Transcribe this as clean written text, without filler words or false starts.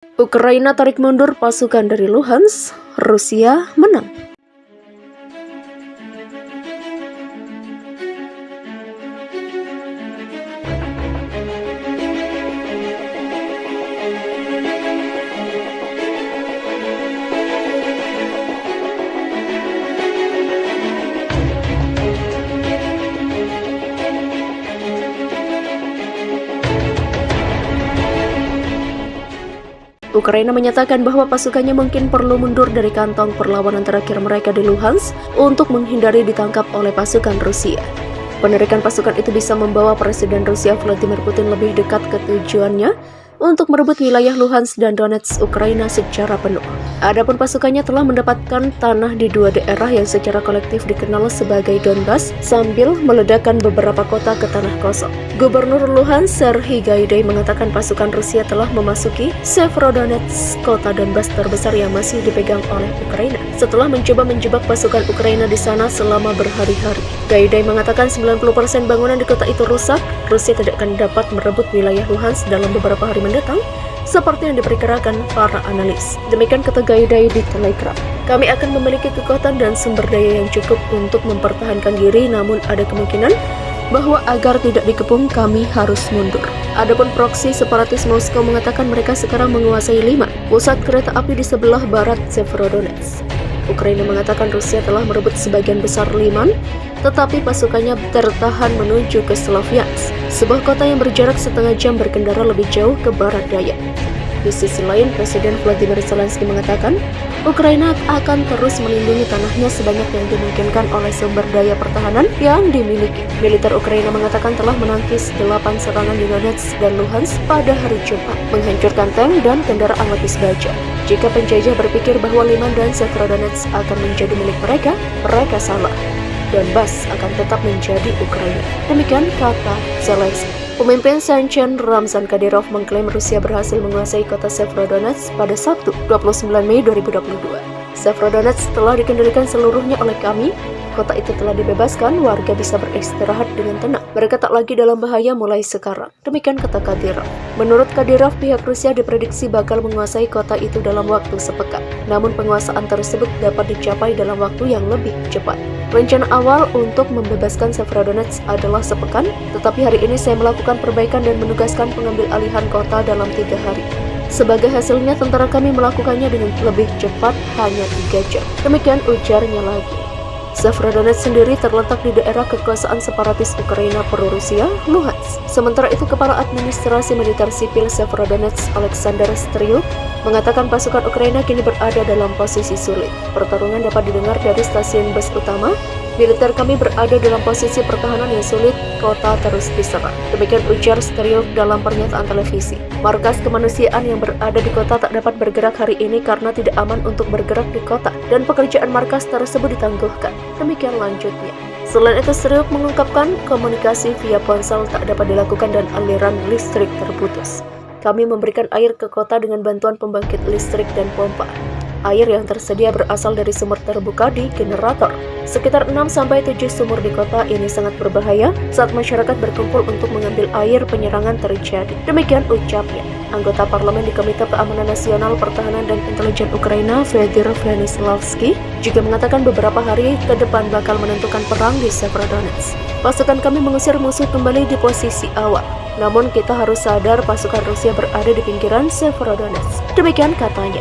Ukraina tarik mundur pasukan dari Luhansk, Rusia menang. Ukraina menyatakan bahwa pasukannya mungkin perlu mundur dari kantong perlawanan terakhir mereka di Luhansk untuk menghindari ditangkap oleh pasukan Rusia. Penarikan pasukan itu bisa membawa Presiden Rusia Vladimir Putin lebih dekat ke tujuannya untuk merebut wilayah Luhansk dan Donetsk Ukraina secara penuh. Adapun pasukannya telah mendapatkan tanah di dua daerah yang secara kolektif dikenal sebagai Donbas sambil meledakkan beberapa kota ke tanah kosong. Gubernur Luhansk Serhiy Gaidai mengatakan pasukan Rusia telah memasuki Severodonetsk, kota Donbas terbesar yang masih dipegang oleh Ukraina, setelah mencoba menjebak pasukan Ukraina di sana selama berhari-hari. Gaidai mengatakan 90% bangunan di kota itu rusak. Rusia tidak akan dapat merebut wilayah Luhansk dalam beberapa hari mendatang, seperti yang diperkirakan para analis. Demikian kata Gaidai di Telegram. Kami akan memiliki kekuatan dan sumber daya yang cukup untuk mempertahankan diri, namun ada kemungkinan bahwa agar tidak dikepung kami harus mundur. Adapun proksi separatis Moskow mengatakan mereka sekarang menguasai 5 pusat kereta api di sebelah barat Severodonetsk. Ukraina mengatakan Rusia telah merebut sebagian besar Liman, tetapi pasukannya tertahan menuju ke Sloviansk, sebuah kota yang berjarak setengah jam berkendara lebih jauh ke barat daya. Di sisi lain, Presiden Vladimir Zelensky mengatakan Ukraina akan terus melindungi tanahnya sebanyak yang dimungkinkan oleh sumber daya pertahanan yang dimiliki. Militer Ukraina mengatakan telah menangkis 8 serangan di Donetsk dan Luhansk pada hari Jumat, menghancurkan tank dan kendaraan lapis baja. Jika penjajah berpikir bahwa Liman dan Severodonetsk akan menjadi milik mereka, mereka salah. Donbas akan tetap menjadi Ukraina. Demikian kata Zelensky. Pemimpin Chechen Ramzan Kadyrov mengklaim Rusia berhasil menguasai kota Severodonetsk pada Sabtu, 29 Mei 2022. Severodonetsk telah dikendalikan seluruhnya oleh kami. Kota itu telah dibebaskan, warga bisa beristirahat dengan tenang. Mereka tak lagi dalam bahaya mulai sekarang. Demikian kata Kadyrov. Menurut Kadyrov, pihak Rusia diprediksi bakal menguasai kota itu dalam waktu sepekan. Namun penguasaan tersebut dapat dicapai dalam waktu yang lebih cepat. Rencana awal untuk membebaskan Severodonetsk adalah sepekan, tetapi hari ini saya melakukan perbaikan dan menugaskan pengambil alihan kota dalam 3 hari. Sebagai hasilnya, tentara kami melakukannya dengan lebih cepat, hanya 3 jam. Demikian ujarnya lagi. Severodonetsk sendiri terletak di daerah kekuasaan separatis Ukraina pro-Rusia, Luhansk. Sementara itu, Kepala Administrasi Militer Sipil Severodonetsk, Alexander Stryuk, mengatakan pasukan Ukraina kini berada dalam posisi sulit. Pertarungan dapat didengar dari stasiun bus utama. Militer kami berada dalam posisi pertahanan yang sulit, kota terus diserang. Demikian ujar Stryuk dalam pernyataan televisi. Markas kemanusiaan yang berada di kota tak dapat bergerak hari ini karena tidak aman untuk bergerak di kota, dan pekerjaan markas tersebut ditangguhkan. Demikian lanjutnya. Selain itu, Stryuk mengungkapkan komunikasi via ponsel tak dapat dilakukan dan aliran listrik terputus. Kami memberikan air ke kota dengan bantuan pembangkit listrik dan pompa. Air yang tersedia berasal dari sumur terbuka di generator. Sekitar 6-7 sumur di kota ini sangat berbahaya saat masyarakat berkumpul untuk mengambil air, penyerangan terjadi. Demikian ucapnya. Anggota parlemen di Komite Keamanan Nasional, Pertahanan dan Intelijen Ukraina, Fedor Venislavsky, juga mengatakan beberapa hari ke depan bakal menentukan perang di Severodonetsk. Pasukan kami mengusir musuh kembali di posisi awal. Namun kita harus sadar pasukan Rusia berada di pinggiran Severodonetsk. Demikian katanya.